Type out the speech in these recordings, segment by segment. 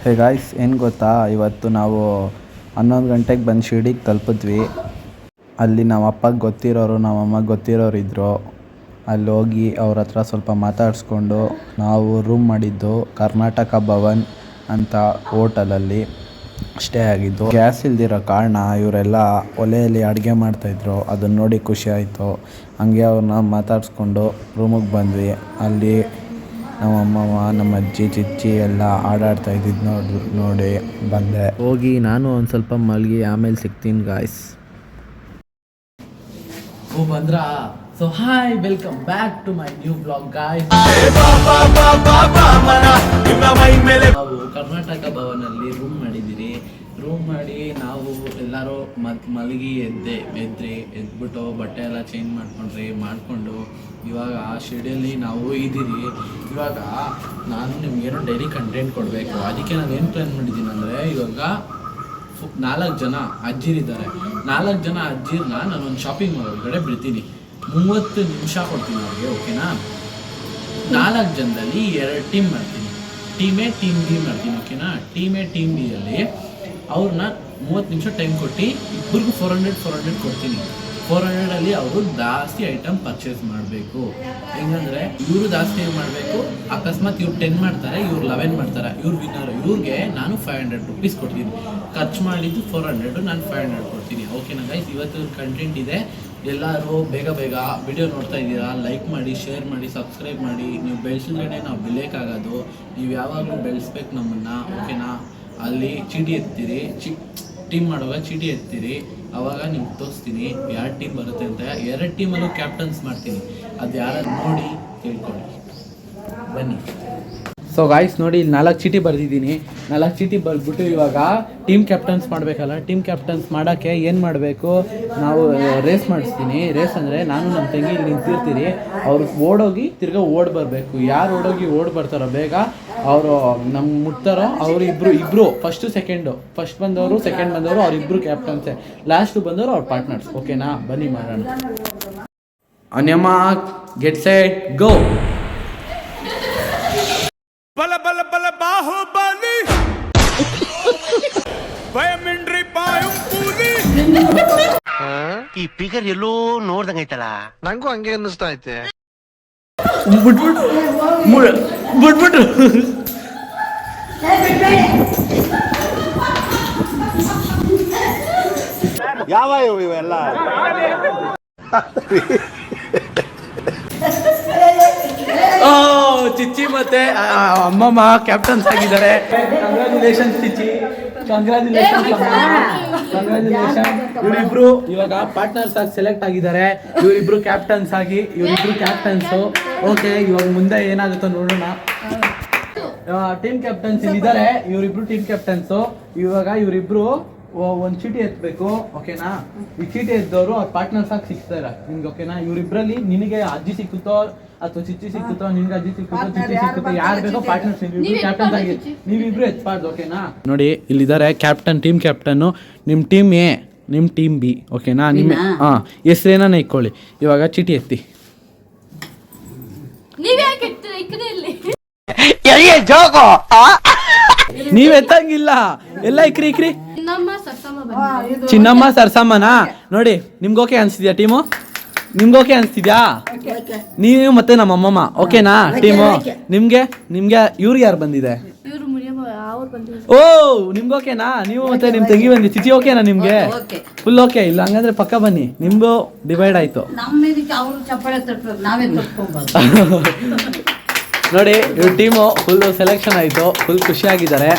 Hey guys, ಏನು ಗೊತ್ತಾ, ಇವತ್ತು ನಾವು 11 ಗಂಟೆಗೆ ಬಂದು ಶಿರ್ಡಿಗೆ ತಲುಪಿದ್ವಿ. ಅಲ್ಲಿ ನಮ್ಮ ಅಪ್ಪಗೆ ಗೊತ್ತಿರೋರು, ನಮ್ಮ ಅಮ್ಮಗೆ ಗೊತ್ತಿರೋರು ಇದ್ದರು. ಅಲ್ಲಿ ಹೋಗಿ ಅವ್ರ ಹತ್ರ ಸ್ವಲ್ಪ ಮಾತಾಡಿಸ್ಕೊಂಡು ನಾವು ರೂಮ್ ಮಾಡಿದ್ದು ಕರ್ನಾಟಕ ಭವನ್ ಅಂತ ಹೋಟೆಲಲ್ಲಿ ಸ್ಟೇ ಆಗಿದ್ದು. ಗ್ಯಾಸ್ ಇಲ್ದಿರೋ ಕಾರಣ ಇವರೆಲ್ಲ ಒಲೆಯಲ್ಲಿ ಅಡುಗೆ ಮಾಡ್ತಾಯಿದ್ರು. ಅದನ್ನು ನೋಡಿ ಖುಷಿ ಆಯಿತು. ಹಂಗೆ ಅವ್ರನ್ನ ಮಾತಾಡಿಸ್ಕೊಂಡು ರೂಮಿಗೆ ಬಂದ್ವಿ. ಅಲ್ಲಿ ನಮ್ಮ ಅಮ್ಮಮ್ಮ, ನಮ್ಮ ಅಜ್ಜಿ, ಚಿಚ್ಚಿ ಎಲ್ಲ ಆಡಾಡ್ತಾ ಇದ್ದಿದ್ದು ನೋಡಿ ಬಂದೆ. ಹೋಗಿ ನಾನು ಒಂದು ಸ್ವಲ್ಪ ಮಲಗಿ ಆಮೇಲೆ ಸಿಗ್ತೀನಿ ಗಾಯ್ಸ್. ಓ ಬಂದ್ರಾ? So hi, welcome back to my new blog guys. ನಾವು ಕರ್ನಾಟಕ ಭವನಲ್ಲಿ ರೂಮ್ ಮಾಡಿದ್ದೀರಿ. ರೂಮ್ ಮಾಡಿ ನಾವು ಎಲ್ಲರೂ ಮಲಗಿ ಎದ್ಬಿಟ್ಟು ಬಟ್ಟೆ ಎಲ್ಲ ಚೇಂಜ್ ಮಾಡಿಕೊಂಡು ಇವಾಗ ಶಿರ್ಡಿಯಲ್ಲಿ ನಾವು ಇದ್ದೀರಿ. ಇವಾಗ ನಾನು ನಿಮಗೇನೋ ಡೈಲಿ ಕಂಟೆಂಟ್ ಕೊಡಬೇಕು. ಅದಕ್ಕೆ ನಾನು ಏನು ಪ್ಲ್ಯಾನ್ ಮಾಡಿದ್ದೀನಿ ಅಂದರೆ, ಇವಾಗ 4 ಜನ ಅಜ್ಜಿರಿದ್ದಾರೆ. 4 ಜನ ಅಜ್ಜಿರನ್ನ ನಾನೊಂದು ಶಾಪಿಂಗ್ ಮಾಡೋ ಒಳಗಡೆ ಬಿಡ್ತೀನಿ. 30 ನಿಮಿಷ ಕೊಡ್ತೀನಿ ಅವ್ರಿಗೆ, ಓಕೆನಾ? 4 ಜನದಲ್ಲಿ 2 ಟೀಮ್ ಮಾಡ್ತೀನಿ. ಟೀಮ್ ಎ, ಟೀಮ್ ಬಿ ಮಾಡ್ತೀನಿ, ಓಕೆನಾ? ಟೀಮ್ ಎ, ಟೀಮ್ ಬಿ ಅಲ್ಲಿ ಅವ್ರನ್ನ 30 ನಿಮಿಷ ಟೈಮ್ ಕೊಟ್ಟು ಇಬ್ಬರಿಗೂ 400 ಕೊಡ್ತೀನಿ. 400ಅಲ್ಲಿ ಅವರು ಜಾಸ್ತಿ ಐಟಮ್ ಪರ್ಚೇಸ್ ಮಾಡಬೇಕು. ಹೆಂಗಂದರೆ ಇವರು ಜಾಸ್ತಿ ಮಾಡಬೇಕು. ಅಕಸ್ಮಾತ್ ಇವ್ರು 10 ಮಾಡ್ತಾರೆ, ಇವ್ರು 11 ಮಾಡ್ತಾರೆ, ಇವ್ರು ವಿನ್ನರ್. ಇವ್ರಿಗೆ ನಾನು 500 ರೂಪೀಸ್ ಕೊಡ್ತೀನಿ. ಖರ್ಚು ಮಾಡಿದ್ದು 400, ನಾನು 500 ಕೊಡ್ತೀನಿ, ಓಕೆನಾ ಗೈಸ್? ಇವತ್ತು ಕಂಟೆಂಟ್ ಇದೆ. ಎಲ್ಲರೂ ಬೇಗ ವಿಡಿಯೋ ನೋಡ್ತಾ ಇದ್ದೀರಾ, ಲೈಕ್ ಮಾಡಿ, ಶೇರ್ ಮಾಡಿ, ಸಬ್ಸ್ಕ್ರೈಬ್ ಮಾಡಿ. ನೀವು ಬೆಳೆಸಿದ್ರೇ ನಾವು ಬೆಳೆಯೋಕ್ಕಾಗೋದು. ನೀವು ಯಾವಾಗಲೂ ಬೆಳೆಸ್ಬೇಕು ನಮ್ಮನ್ನು, ಓಕೆನಾ? ಅಲ್ಲಿ ಚೀಟಿ ಎತ್ತೀರಿ, ಟೀಮ್ ಮಾಡುವಾಗ ಚೀಟಿ ಎತ್ತೀರಿ, ಆವಾಗ ನಿಮ್ಗೆ ತೋರಿಸ್ತೀನಿ ಯಾರು ಟೀಮ್ ಬರುತ್ತೆ ಅಂತ. 2 ಟೀಮಲ್ಲೂ ಕ್ಯಾಪ್ಟನ್ಸ್ ಮಾಡ್ತೀನಿ. ಅದು ಯಾರು ನೋಡಿ ತಿಳ್ಕೊಳ್ಳಿ, ಬನ್ನಿ. ಸೊ ಗಾಯ್ಸ್ ನೋಡಿ, ಇಲ್ಲಿ 4 ಚೀಟಿ ಬರೆದಿದ್ದೀನಿ. 4 ಚೀಟಿ ಬರೆದ್ಬಿಟ್ಟು ಇವಾಗ ಟೀಮ್ ಕ್ಯಾಪ್ಟನ್ಸ್ ಮಾಡಬೇಕಲ್ಲ. ಟೀಮ್ ಕ್ಯಾಪ್ಟನ್ಸ್ ಮಾಡೋಕ್ಕೆ ಏನು ಮಾಡಬೇಕು, ನಾವು ರೇಸ್ ಮಾಡಿಸ್ತೀನಿ. ರೇಸ್ ಅಂದರೆ ನಾನು ನಮ್ಮ ತಂಗಿ ಇಲ್ಲಿ ನಿಂತಿರ್ತೀರಿ, ಅವ್ರು ಓಡೋಗಿ ತಿರ್ಗಾ ಬರಬೇಕು. ಯಾರು ಓಡಿ ಬರ್ತಾರೋ ಬೇಗ ಅವರು ನಮ್ಗೆ ಮುಟ್ತಾರೋ ಅವರು ಇಬ್ಬರು ಫಸ್ಟ್ ಬಂದವರು, ಸೆಕೆಂಡ್ ಬಂದವರು, ಅವರಿಬ್ಬರು ಕ್ಯಾಪ್ಟನ್ಸೇ. ಲಾಸ್ಟು ಬಂದವರು ಅವ್ರ ಪಾರ್ಟ್ನರ್ಸ್, ಓಕೆನಾ? ಬನ್ನಿ ಮಾಡೋಣ. ಅನ್ಯಮ್ಮ, ಗೆಟ್ ಸೆಟ್ ಗೋ. ಬಲ ಬಲ ಬಲ ಬಾಹುಬಲಿ ಭಯಮಿಂಡ್ರಿ ಬಾಯಂ ಕೂಲಿ. ಈ ಫಿಗರ್ ಎಲ್ಲೋ ನೋಡ್ದಂಗೈತಲ್ಲ, ನಂಗೂ ಹಂಗೆ ಅನ್ನಿಸ್ತಾ ಐತೆ. ಬಿಟ್ಬಿಟ್ಟು ಯಾವ ಇವೆಲ್ಲ ಚಿಚ್ಚಿ ಮತ್ತೆ ಅಮ್ಮಮ್ಮ ಕ್ಯಾಪ್ಟನ್ಸ್ ಆಗಿದ್ದಾರೆ. Congratulation Chichi, congratulation. ಇವರಿಬ್ರು ಇವಾಗ ಪಾರ್ಟ್ನರ್ಸ್ ಆಗಿ ಸೆಲೆಕ್ಟ್ ಆಗಿದ್ದಾರೆ. ಇವರಿಬ್ರು ಕ್ಯಾಪ್ಟನ್ಸ್ ಆಗಿ, ಇವರಿಬ್ರು ಕ್ಯಾಪ್ಟನ್ಸು. ಓಕೆ, ಇವಾಗ ಮುಂದೆ ಏನಾಗುತ್ತೋ ನೋಡೋಣ. ಟೀಮ್ ಕ್ಯಾಪ್ಟನ್ಸ್ ಇಲ್ಲಿದ್ದಾರೆ, ಇವರಿಬ್ರು ಟೀಮ್ ಕ್ಯಾಪ್ಟನ್ಸು. ಇವಾಗ ಇವರಿಬ್ರು ಒಂದು ಚೀಟಿ ಎತ್ತಬೇಕು, ಓಕೆನಾ? ಈ ಚೀಟಿ ಎದ್ದವರು ಅವ್ರ ಪಾರ್ಟ್ನರ್ಸ್ ಆಗಿ ಸಿಗ್ತಾರೆ ನಿಮ್ಗೆ, ಓಕೆನಾ? ಇವರಿಬ್ರಲ್ಲಿ ನಿನಗೆ ಅಜ್ಜಿ ಸಿಕ್ಕುತ್ತೋ ಅಥವಾ ಚಿಚ್ಚಿ ಸಿಕ್ಕುತ್ತೋ, ನಿನ್ಗೆ ಅಜ್ಜಿ ಸಿಕ್ಕುತ್ತೋ, ಚಿಚ್ಚಿ ಸಿಕ್ಕುತ್ತೋ, ಯಾರು ಬೇಕೋ ಪಾರ್ಟ್ನರ್ಸ್ ಕ್ಯಾಪ್ಟನ್ಸ್ ಆಗಿ ನೀವಿಬ್ರು ಎತ್ಬಾರ್ದು, ಓಕೆನಾ? ನೋಡಿ ಇಲ್ಲಿದ್ದಾರೆ ಕ್ಯಾಪ್ಟನ್, ಟೀಮ್ ಕ್ಯಾಪ್ಟನ್ನು. ನಿಮ್ಮ ಟೀಮ್ ಎ, ನಿಮ್ಮ ಟೀಮ್ ಬಿ, ಓಕೆನಾ? ನಿಮ್ಮ ಹೆಸ್ರೇನ ಇಟ್ಕೊಳ್ಳಿ. ಇವಾಗ ಚೀಟಿ ಎತ್ತಿ. ನೀವ್ ಎತ್ತಂಗಿಲ್ಲ, ಎಲ್ಲ ಇಕ್ರಿ. ಚಿನ್ನಮ್ಮ ಸರ್ಸಮ್ಮನಾ? ನೋಡಿ, ನಿಮ್ಗೆ ಓಕೆ ಅನ್ಸ್ತಿದ್ಯಾ ಟೀಮು? ನಿಮ್ಗೆ ಓಕೆ ಅನ್ಸ್ತಿದ್ಯಾ? ನೀವು ಮತ್ತೆ ನಮ್ಮ ಅಮ್ಮಮ್ಮ, ಓಕೆನಾ ಟೀಮು? ನಿಮ್ಗೆ ಇವ್ರಿಗೆ ಯಾರು ಬಂದಿದೆ? ಓ, ನಿಮ್ಗೆ ಓಕೆನಾ? ನೀವು ಮತ್ತೆ ನಿಮ್ ತಂಗಿ ಬಂದಿ, ಚಿಚಿ ಓಕೆನಾ ನಿಮ್ಗೆ? Full okay. ಇಲ್ಲ ಹಂಗಂದ್ರೆ ಪಕ್ಕ ಬನ್ನಿ, ನಿಮ್ದು ಡಿವೈಡ್ ಆಯ್ತು. ನೋಡಿ, ಇವ್ರ ಟೀಮು ಫುಲ್ ಸೆಲೆಕ್ಷನ್ ಆಯ್ತು, ಫುಲ್ ಖುಷಿಯಾಗಿದ್ದಾರೆ.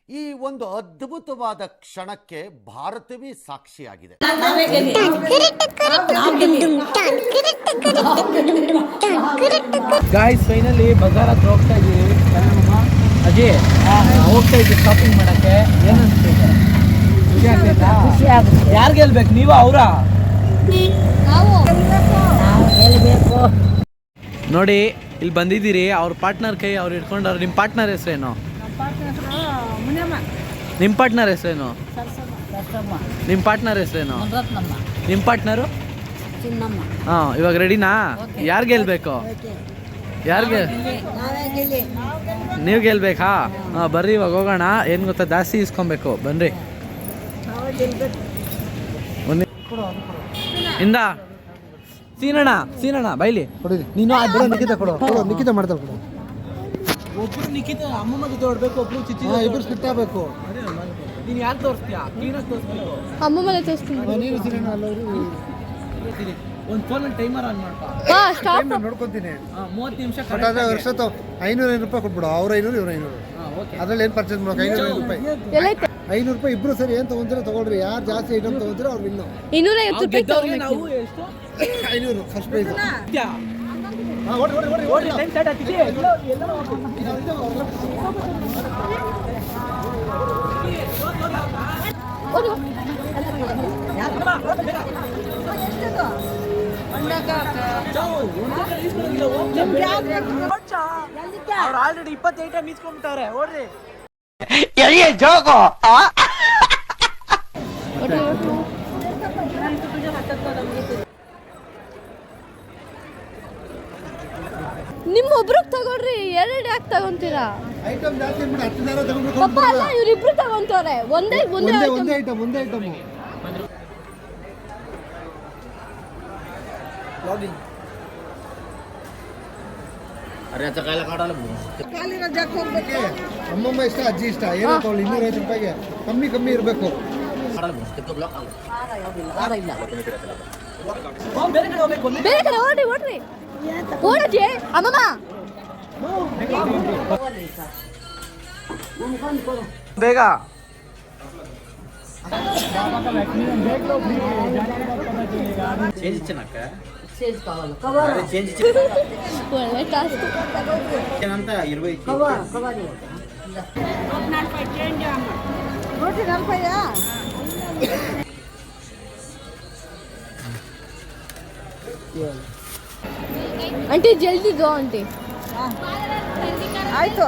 ಈ ಒಂದು ಅದ್ಭುತವಾದ ಕ್ಷಣಕ್ಕೆ ಭಾರತವೇ ಸಾಕ್ಷಿಯಾಗಿದೆ. ಗಾಯ್ಸ್ ಫೈನಲಿ ಬಜಾರ್ ಹತ್ರ ಹೋಗ್ತಾ ಇದೀವಿ. ಅಜಯ್ ಹೋಗ್ತಾ ಇದ್ದೀವಿ ಶಾಪಿಂಗ್ ಮಾಡಕ್ಕೆ. ಏನು ಅನ್ಸ್ತಿದೆ? ಖುಷಿ ಆಗ್ತೈತಾ? ಯಾರು ಗೆಲ್ಬೇಕು, ನೀವು ಅವರ? ನೋಡಿ ಇಲ್ಲಿ ಬಂದಿದ್ದೀರಿ, ಅವ್ರ ಪಾರ್ಟ್ನರ್ ಕೈ ಅವ್ರು ಇಟ್ಕೊಂಡವ್ರು. ನಿಮ್ಮ ಪಾರ್ಟ್ನರ್ ಹೆಸರೇನು? ನಿಮ್ಮ ಪಾರ್ಟ್ನರ್ ಹೆಸರೇನು? ನಿಮ್ಮ ಪಾರ್ಟ್ನರ್ ಹೆಸರೇನು? ನಿಮ್ಮ ಪಾರ್ಟ್ನರು? ಹಾಂ, ಇವಾಗ ರೆಡಿನಾ? ಯಾರು ಗೆಲ್ಬೇಕು? ಯಾರಿಗೆ? ನೀವು ಗೆಲ್ಬೇಕಾ? ಹಾಂ ಬರ್ರಿ, ಇವಾಗ ಹೋಗೋಣ. ಏನು ಗೊತ್ತಾ, ಜಾಸ್ತಿ ಇಸ್ಕೊಬೇಕು. ಬನ್ರಿ ಇಂದ ಸೀನಣ್ಣ ಬೈಲಿ ನೀನು ನಿಖಿತ ಮಾಡ್ತಾರೆ ಕೊಡು. ಒಬ್ರು ನಿಖಿತ ಅಮ್ಮಮ್ಮ ಜೊತೆ ಹೊಡ್ಬೇಕು, ಒಬ್ರು ಚಿಚ್ಚಿ ಇಬ್ರು ಸ್ಪಿಟ್ ಆಗಬೇಕು. ನೀನು ಯಾರು ತೋರಿಸ್ತೀಯಾ? ಕ್ಲೀನಾಗಿ ತೋರಿಸ್ಬೇಕು. ಅಮ್ಮಮ್ಮನೆ ತೋರಿಸ್ತೀನಿ. ನೀನು ಸಿನಿಮಾ ಒಂದು ಫೋನಲ್ಲಿ ಟೈಮರ್ ಆನ್ ಮಾಡ್ಕೊ. ನೋಡ್ಕೊಂತೀನಿ. 30 ನಿಮಿಷ. ಅದಾದ್ರೆ ವರ್ಷ 500 ರೂಪಾಯಿ ಕೊಟ್ಬಿಡು. ಅವ್ರ 500 ಇವ್ರ 500. ಅದ್ರಲ್ಲಿ ಏನು ಪರ್ಚೇಸ್ ಮಾಡೋಕೆ 500 ರೂಪಾಯಿ. 500 ರೂಪಾಯಿ ಇಬ್ರು ಸರಿ ಏನು ತಗೊಂತೀರ ತಗೊಳ್ರಿ. ಯಾರು ಜಾಸ್ತಿ ಐಟಮ್ ತಗೊಂತೀರ ಅವ್ರು ಇನ್ನು 250 ರೂಪಾಯಿ ತಗೊಳ್ಬೇಕು. ನಾವು ಎಷ್ಟು? 500 ಫಸ್ಟ್ ಪ್ರೈಸ್. ಟೈಮ್ ಸ್ಟಾರ್ಟ್ ಆಗ್ತಿದೆ. ಅವ್ರು ಆಲ್ರೆಡಿ 20 ಐಟಮ್ ಇಸ್ಕೊಂಡ್ಬಿಟ್ಟವ್ರೆ. ಓಡ್ರಿ ಜೋಗೋ ನಿಮ್ಮೊಬ್ರಿಗೆ ತಗೊಳ್ರಿ, 2 ಯಾಕೆ ತಗೊಂತೀರಾ? ಐಟಮ್ ಜಾಸ್ತಿ ಮಾಡಿ 10 ಜನ ತಗೊಂಡ್ಬಿಟ್ಟು ಪಪ್ಪ ಅಲ್ಲ, ಇವ್ರಿಬ್ರು ತಗೊಂತವ್ರೆ. ಒಂದೇ ಐಟಮ್ ಅಮ್ಮಮ್ಮ ಇಷ್ಟ, ಅಜ್ಜಿ ಇಷ್ಟ. ಏನೋ ತಗೊಳ್ಳಿ. 250 ರೂಪಾಯಿಗೆ ಕಮ್ಮಿ ಇರಬೇಕು. ಬೇರೆ ಕಡೆ ಓಡ್ರಿ ಓಡಜ್ಜಿ. ಅಮ್ಮಮ್ಮ ಬೇಗ. ಒಳ್ಳೆ ಟಾಸ್ಕ್. आंटी जल्दी दो आंटी. ಆಯ್ತು.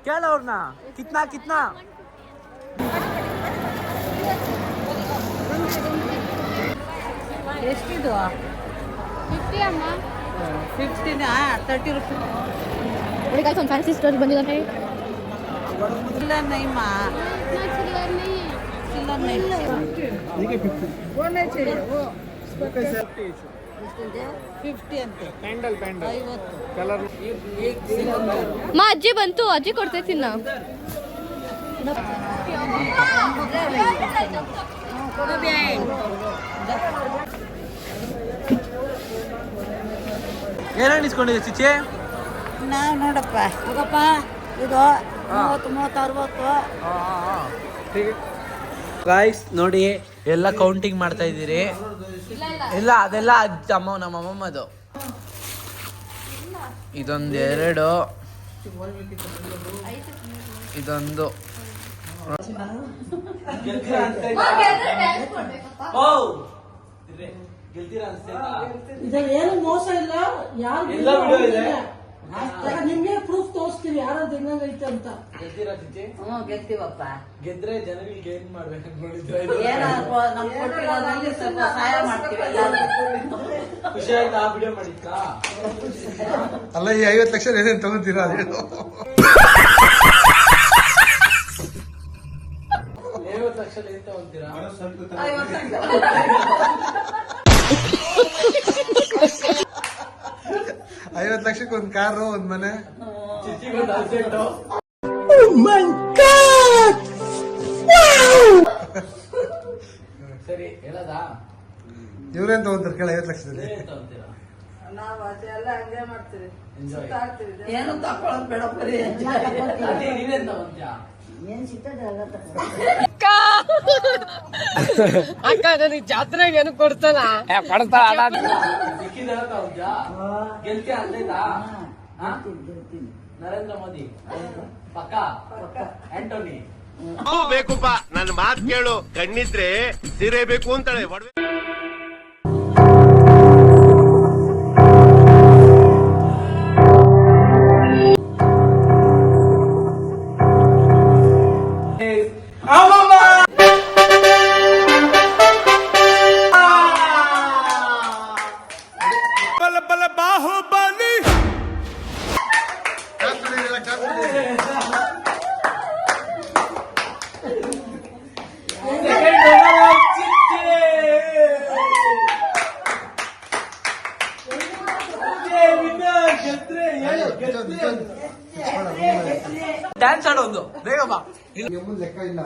ಕೇಳ ಅವ್ರನ್ನ. ಕಿತ್ನಾ ಎಷ್ಟಿದು? 50 ಅಮ್ಮ. 15 30 ರೂಪಾಯಿ. मेरे गाइस ऑन फैंसी स्टोर बंद करना है. चिल्लर नहीं माँ, चिल्लर नहीं है. चिल्लर नहीं. वो नहीं चाहिए. वो 50 ಅಂತೆ. ಪ್ಯಾಂಡಲ್ 50 ಕಲರ್. ಮಾ ಅಜ್ಜಿ ಬಂತು, ಅಜ್ಜಿ ಕೊಡ್ತೈತಿ ನಾ. ಏನೇನು ಇಸ್ಕೊಂಡಿದ್ದೆ ಚಿಚ್ಚೆ? ನಾವು ನೋಡಪ್ಪ ಹೋಗಪ್ಪ, ಇದು 30, 60. ಗಾಯ್ಸ್ ನೋಡಿ, ಎಲ್ಲ ಕೌಂಟಿಂಗ್ ಮಾಡ್ತಾ ಇದ್ದೀರಿ. ಇಲ್ಲ ಅದೆಲ್ಲ ನಮ್ಮ ಅಮ್ಮಮ್ಮದು. ಇದೊಂದು 2, ಇದೊಂದು. ಇದ್ರಲ್ಲಿ ಏನು ಮೋಸ ಇಲ್ಲ. ಯಾರು ನಿಮ್ಗೆ ಪ್ರೂಫ್ ತೋರಿಸ್ತೀವಿ ಯಾರಂತ ಹೆಂಗೈತೆ ಅಂತ. ಗೆಲ್ತೀವಪ್ಪ. ಗೆದ್ರೆ ಜನಗಳಿಗೆ ಏನ್ ಮಾಡ್ಬೇಕಂತ ನೋಡಿದ್ರೆ ನಮ್ ಕೊಟ್ಟಿರೋದ್ರಲ್ಲಿ ಸ್ವಲ್ಪ ಸಹಾಯ ಮಾಡ್ತೀವಿ ಎಲ್ಲರೂ. ಖುಷಿ ಆಯ್ತಾ ವಿಡಿಯೋ ಮಾಡಿದ್ಕ? ಅಲ್ಲ, ಈ 50 ಲಕ್ಷ ಏನೇನು ತಗೊಂತೀರಾ ಅದು ಹೇಳು. 50 ಲಕ್ಷ ಏನ್ ತಗೊಂತೀರಾ? 50 ಲಕ್ಷಕ್ಕೆ ಒಂದು ಕಾರು, ಒಂದು ಮನೆ. ಸರಿ ಹೇಳದಾ? ಇವ್ರೇನ್ ತಗೊಂತಾರೆ ಕೇಳ 50 ಲಕ್ಷದಲ್ಲಿ ನಾವು ಅದೆಲ್ಲ ಹಂಗೆ ಮಾಡ್ತೀವಿ Enjoy. ಏನು ತಕೊಳ್ಳೋದು ಬೇಡ ಬರೀ ನೀವೇನ್ ತಗೊಂತೀಯ? ಏನ್ ಸಿಗ್ತದೆ ಎಲ್ಲ ತಗೋ. ಅಕ್ಕ ನನಗೆ ಜಾತ್ರೆಗೆ ಏನು ಕೊಡ್ತಾನ ಸಿಕ್ಕಿದೆಲ್ಲ ತಗೊಂತೀಯ? ಗೆಲ್ತೀಯ ಅಂದೈತಾ? ಹಾ? ಗೆಲ್ತೀನಿ. ನರೇಂದ್ರ ಮೋದಿ ಪಕ್ಕ ಆಂಟೋನಿ ಬೇಕುಪ್ಪ ನನ್ನ ಮಾತ್ ಕೇಳು ಕಣ್ಣಿದ್ರೆ ಸೀರೆ ಬೇಕು ಅಂತಾಳೆ ಒಡವೆ बल बल बाहुबली ಡ್ಯಾನ್ಸ್ ಆಡೋದು ಬೇಗ ಬಾ. ಈ ಅಮ್ಮನ್ ಲೆಕ್ಕ ಇಲ್ಲ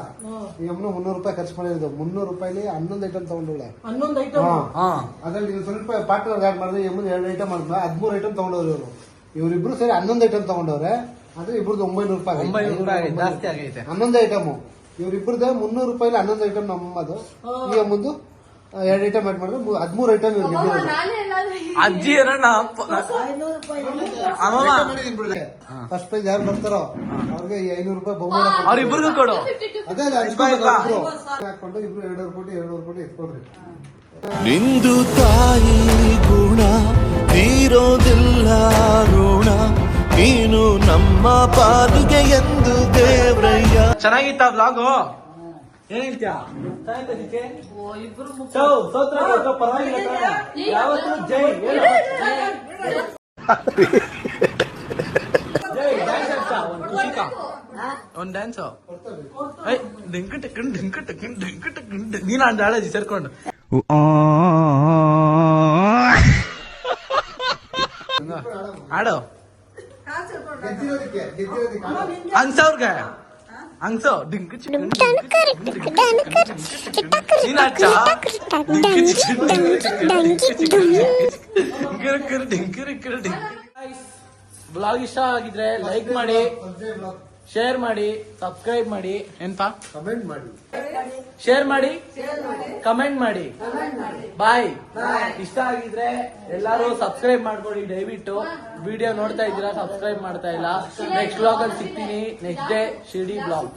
ಈ ಅಮ್ಮನ 300 ರೂಪಾಯಿ ಖರ್ಚು ಮಾಡಿರೋದು 300 ರೂಪಾಯಿಲಿ 11 ಐಟಮ್ ತಗೊಂಡೋಳೆ ಹನ್ನೊಂದು ಐಟಮ್ ಅದ್ರಲ್ಲಿ ನೀವು ಸ್ವಲ್ಪ ಪಾರ್ಟ್ನರ್ ಆಡ್ ಮಾಡಿದ್ರೆ ಈ ಅಮ್ಮನ್ 2 ಐಟಮ್ ಮಾಡಿದ್ರೆ 13 ಐಟಮ್ ತಗೊಂಡವ್ರು ಇವರಿಬ್ರು ಸೇರಿ 11 ಐಟಮ್ ತಗೊಂಡವ್ರೆ ಆದ್ರೆ ಇಬ್ರದ್ದು 900 ರೂಪಾಯಿ ಜಾಸ್ತಿ ಆಗೈತೆ. 11 ಐಟಮ್ ಇವ್ರಿಬ್ರದ್ದು 300 ರೂಪಾಯಿಲಿ 11 ಐಟಮ್ ನಮ್ಮದು ಈ ಅಮ್ಮಂದು 2 ಐಟಮ್ ಆಡ್ ಮಾಡಿದ್ರೆ 13 ಐಟಮ್ ಇವ್ರಿಗೆ ಅಜ್ಜಿ ಏನಣ್ಣ ಫಸ್ಟ್ ಪ್ರೈಸ್ ಯಾರು ಬರ್ತಾರೋ ಅವ್ರಿಗೆ 500 ರೂಪಾಯಿ ಬಹುಮಾನ ಅವ್ರಿಬ್ರಿಗೂ ಕೊಡು. ಅದೇ ಹಾಕೊಂಡು ಇಬ್ರು 200 ಕೋಟಿ ಎತ್ಕೊಡ್ರಿ ನಿಂದು ತಾಯಿ ಗುಣ ತೀರೋದಿಲ್ಲ ಋಣ ನೀನು ನಮ್ಮ ಪಾಲಿಗೆ ಎಂದು ದೇವ್ರಯ್ಯ. ಚೆನ್ನಾಗಿತ್ತ ಬ್ಲಾಗು? ಏನ್ ಹೇಳ್ತೀಯ? ಪರವಾಗಿಲ್ಲ ಯಾವತ್ತೂ ಜೈ ಹೇಳು. ಜೈ ಡ್ಯಾನ್ಸ್ ಆಡ್ತಾ ಒಂದು ಖುಷಿಕ ಒಂದು ಡ್ಯಾನ್ಸು ಡಿಂಕ ಟಕನ್ ಡಿಂಕ ಟಕನ್ ಡಿಂಕ ಟಕನ್ ನೀನು ಆಡ ಆಡೋದು ಸೇರ್ಕೊಂಡು ಆಡೋ ಹಂಗ್ಸವ್ರಿಗೆ ಹಂಗ್ಸೋ ಡಿಂಕ ಬ್ಲಾಗ್ ಇಷ್ಟ ಆಗಿದ್ರೆ ಲೈಕ್ ಮಾಡಿ, ಶೇರ್ ಮಾಡಿ, ಸಬ್ಸ್ಕ್ರೈಬ್ ಮಾಡಿ, ಏನಪ್ಪಾ ಕಮೆಂಟ್ ಮಾಡಿ, ಶೇರ್ ಮಾಡಿ, ಕಮೆಂಟ್ ಮಾಡಿ. ಬಾಯ್. ಇಷ್ಟ ಆಗಿದ್ರೆ ಎಲ್ಲಾರು ಸಬ್ಸ್ಕ್ರೈಬ್ ಮಾಡ್ಕೊಳ್ಳಿ ದಯವಿಟ್ಟು. ವಿಡಿಯೋ ನೋಡ್ತಾ ಇದ್ದೀರಾ, ಸಬ್ಸ್ಕ್ರೈಬ್ ಮಾಡ್ತಾ ಇಲ್ಲ. ನೆಕ್ಸ್ಟ್ ಬ್ಲಾಗ್ ಅಲ್ಲಿ ಸಿಗ್ತೀನಿ. Next day Shirdi blog.